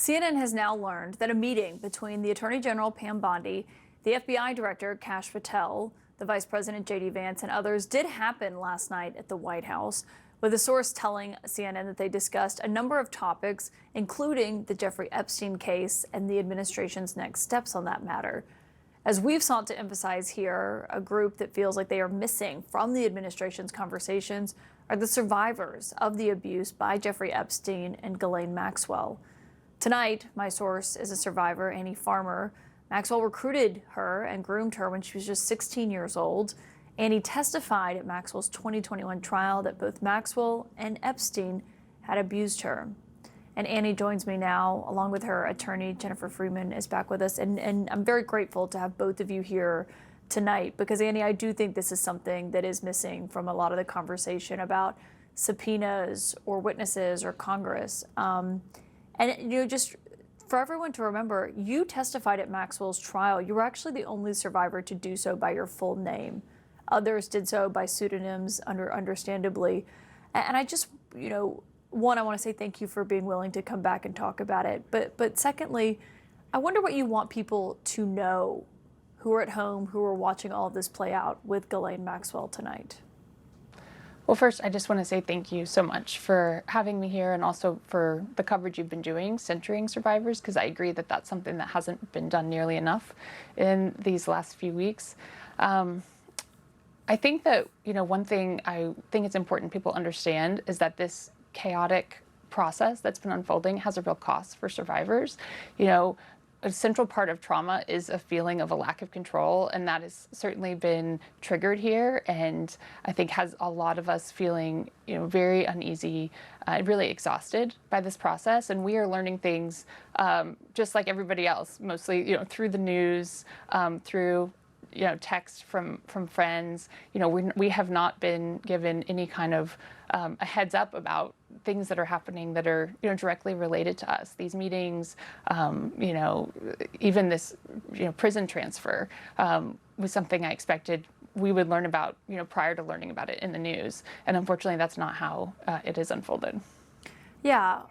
CNN has now learned that a meeting between the Attorney General Pam Bondi, the FBI Director Kash Patel, the Vice President J.D. Vance, and others did happen last night at the White House, with a source telling CNN that they discussed a number of topics, including the Jeffrey Epstein case and the administration's next steps on that matter. As we've sought to emphasize here, a group that feels like they are missing from the administration's conversations are the survivors of the abuse by Jeffrey Epstein and Ghislaine Maxwell. Tonight, my source is a survivor, Annie Farmer. Maxwell recruited her and groomed her when she was just 16 years old. Annie testified at Maxwell's 2021 trial that both Maxwell and Epstein had abused her. And Annie joins me now, along with her attorney, Jennifer Freeman, is back with us. And I'm very grateful to have both of you here tonight because, Annie, I do think this is something that is missing from a lot of the conversation about subpoenas or witnesses or Congress. And, just for everyone to remember, you testified at Maxwell's trial. You were actually the only survivor to do so by your full name. Others did so by pseudonyms, understandably. And I just, one, I want to say thank you for being willing to come back and talk about it. But secondly, I wonder what you want people to know who are at home, who are watching all of this play out with Ghislaine Maxwell tonight. Well, first, I just want to say thank you so much for having me here and also for the coverage you've been doing centering survivors, because I agree that that's something that hasn't been done nearly enough in these last few weeks. I think that, one thing I think it's important people understand is that this chaotic process that's been unfolding has a real cost for survivors. A central part of trauma is a feeling of a lack of control, and that has certainly been triggered here, and I think has a lot of us feeling, very uneasy, really exhausted by this process. And we are learning things just like everybody else, mostly, through the news, through text from friends. We have not been given any kind of a heads up about things that are happening that are directly related to us. These meetings, even this prison transfer was something I expected we would learn about prior to learning about it in the news, and unfortunately that's not how it has unfolded. Yeah,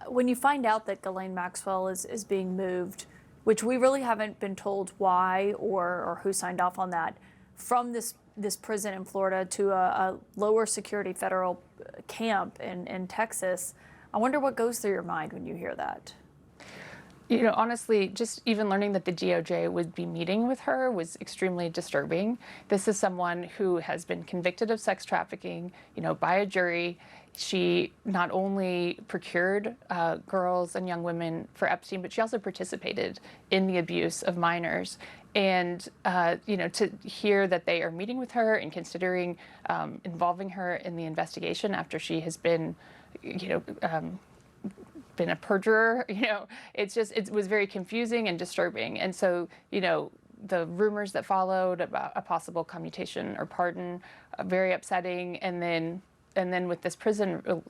when you find out that Ghislaine Maxwell is being moved, which we really haven't been told why or who signed off on that, from this prison in Florida to a lower security federal camp in Texas, I wonder what goes through your mind when you hear that. Honestly, just even learning that the DOJ would be meeting with her was extremely disturbing. This is someone who has been convicted of sex trafficking, by a jury. She not only procured girls and young women for Epstein, but she also participated in the abuse of minors. And, to hear that they are meeting with her and considering involving her in the investigation after she has been, been a perjurer, it was very confusing and disturbing. And so, the rumors that followed about a possible commutation or pardon, very upsetting. And then with this prison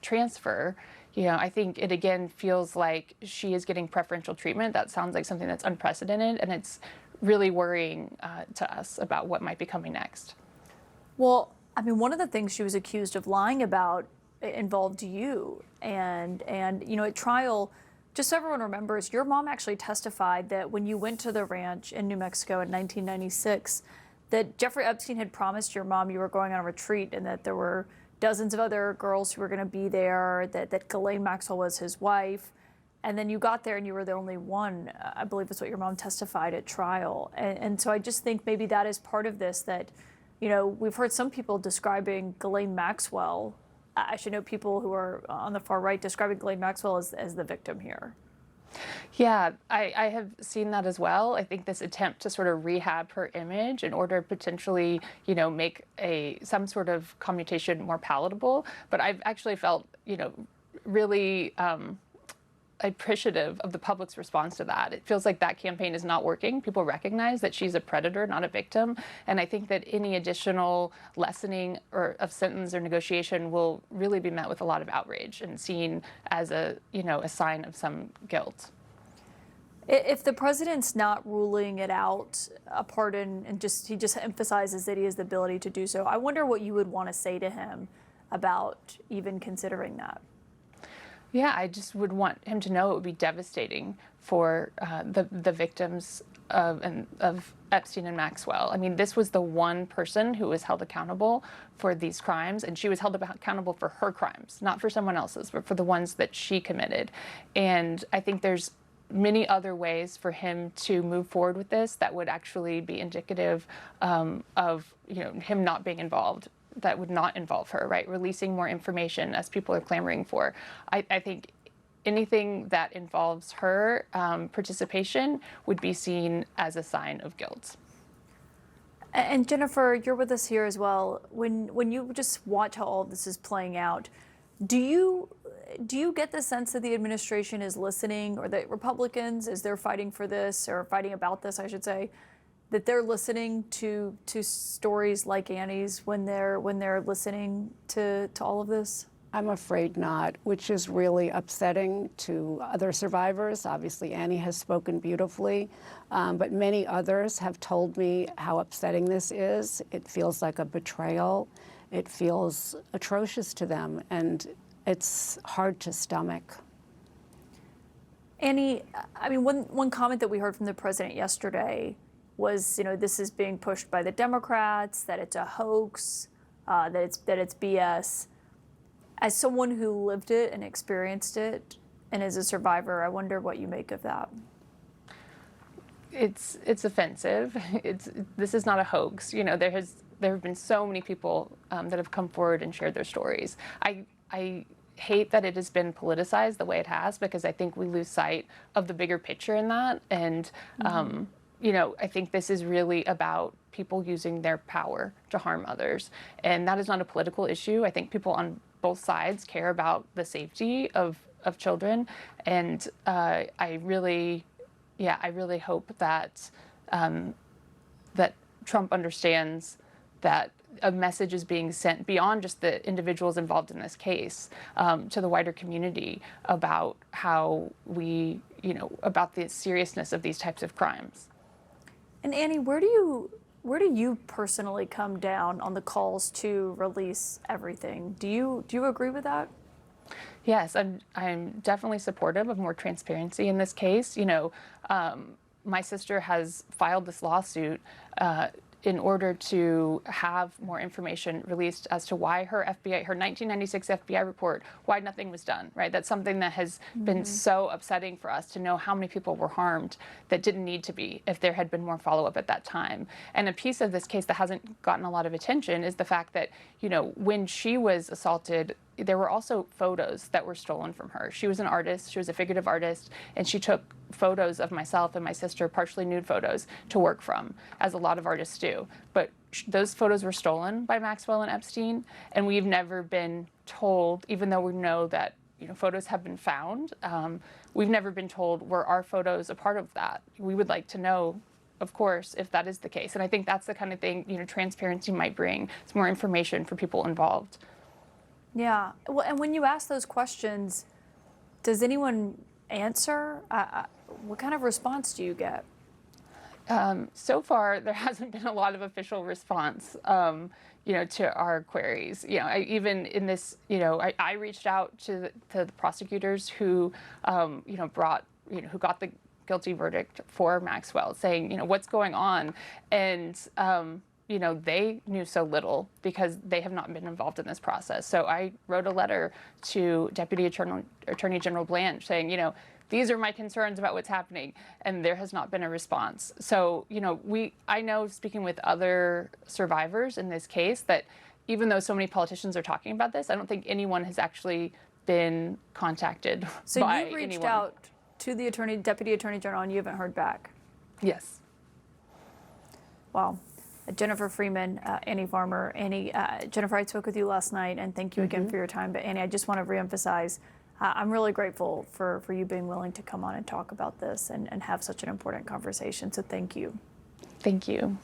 transfer, I think it again feels like she is getting preferential treatment. That sounds like something that's unprecedented, and it's really worrying to us about what might be coming next. Well, one of the things she was accused of lying about involved you, and at trial, just so everyone remembers, your mom actually testified that when you went to the ranch in New Mexico in 1996, that Jeffrey Epstein had promised your mom you were going on a retreat and that there were dozens of other girls who were going to be there, that Ghislaine Maxwell was his wife. And then you got there and you were the only one, I believe is what your mom testified at trial. And so I just think maybe that is part of this, that, we've heard some people describing Ghislaine Maxwell. I should know people who are on the far right describing Ghislaine Maxwell as the victim here. Yeah, I have seen that as well. I think this attempt to sort of rehab her image in order to potentially, make some sort of commutation more palatable. But I've actually felt, really appreciative of the public's response to that. It feels like that campaign is not working. People recognize that she's a predator, not a victim. And I think that any additional lessening of sentence or negotiation will really be met with a lot of outrage and seen as a sign of some guilt. If the president's not ruling it out, a pardon, and he just emphasizes that he has the ability to do so, I wonder what you would want to say to him about even considering that. Yeah, I just would want him to know it would be devastating for the victims of Epstein and Maxwell. I mean, this was the one person who was held accountable for these crimes, and she was held accountable for her crimes, not for someone else's, but for the ones that she committed. And I think there's many other ways for him to move forward with this that would actually be indicative of him not being involved, that would not involve her, right? Releasing more information as people are clamoring for. I think anything that involves her participation would be seen as a sign of guilt. And Jennifer, you're with us here as well. When you just watch how all of this is playing out, do you get the sense that the administration is listening, or that Republicans, as they're fighting for this, or fighting about this, I should say, that they're listening to stories like Annie's when they're listening to all of this? I'm afraid not, which is really upsetting to other survivors. Obviously, Annie has spoken beautifully, but many others have told me how upsetting this is. It feels like a betrayal. It feels atrocious to them, and it's hard to stomach. Annie, I mean, one comment that we heard from the president yesterday was, this is being pushed by the Democrats, that it's a hoax, that it's BS. As someone who lived it and experienced it, and as a survivor, I wonder what you make of that. It's offensive. This is not a hoax. There have been so many people that have come forward and shared their stories. I hate that it has been politicized the way it has, because I think we lose sight of the bigger picture in that. And I think this is really about people using their power to harm others, and that is not a political issue. I think people on both sides care about the safety of children, and I really hope that that Trump understands that a message is being sent beyond just the individuals involved in this case to the wider community about how about the seriousness of these types of crimes. And Annie, where do you personally come down on the calls to release everything? Do you agree with that? Yes, I'm definitely supportive of more transparency in this case. My sister has filed this lawsuit in order to have more information released as to why her 1996 FBI report, why nothing was done, right? That's something that has been so upsetting for us, to know how many people were harmed that didn't need to be if there had been more follow-up at that time. And a piece of this case that hasn't gotten a lot of attention is the fact that, when she was assaulted, there were also photos that were stolen from her. She was an artist, she was a figurative artist, and she took photos of myself and my sister, partially nude photos, to work from, as a lot of artists do. But those photos were stolen by Maxwell and Epstein, and we've never been told, even though we know that photos have been found, we've never been told, were our photos a part of that? We would like to know, of course, if that is the case. And I think that's the kind of thing transparency might bring. It's more information for people involved. Yeah. Well, and when you ask those questions, does anyone answer? What kind of response do you get? So far, there hasn't been a lot of official response, to our queries. Even in this, I reached out to the prosecutors who, who got the guilty verdict for Maxwell, saying, what's going on? And they knew so little because they have not been involved in this process. So I wrote a letter to Deputy Attorney General Blanche saying, these are my concerns about what's happening, and there has not been a response. So, I know, speaking with other survivors in this case, that even though so many politicians are talking about this, I don't think anyone has actually been contacted by anyone. So you reached out to the Deputy Attorney General, and you haven't heard back? Yes. Wow. Jennifer Freeman, Annie Farmer. Annie, Jennifer, I spoke with you last night, and thank you again for your time. But Annie, I just want to reemphasize, I'm really grateful for you being willing to come on and talk about this and have such an important conversation. So thank you. Thank you.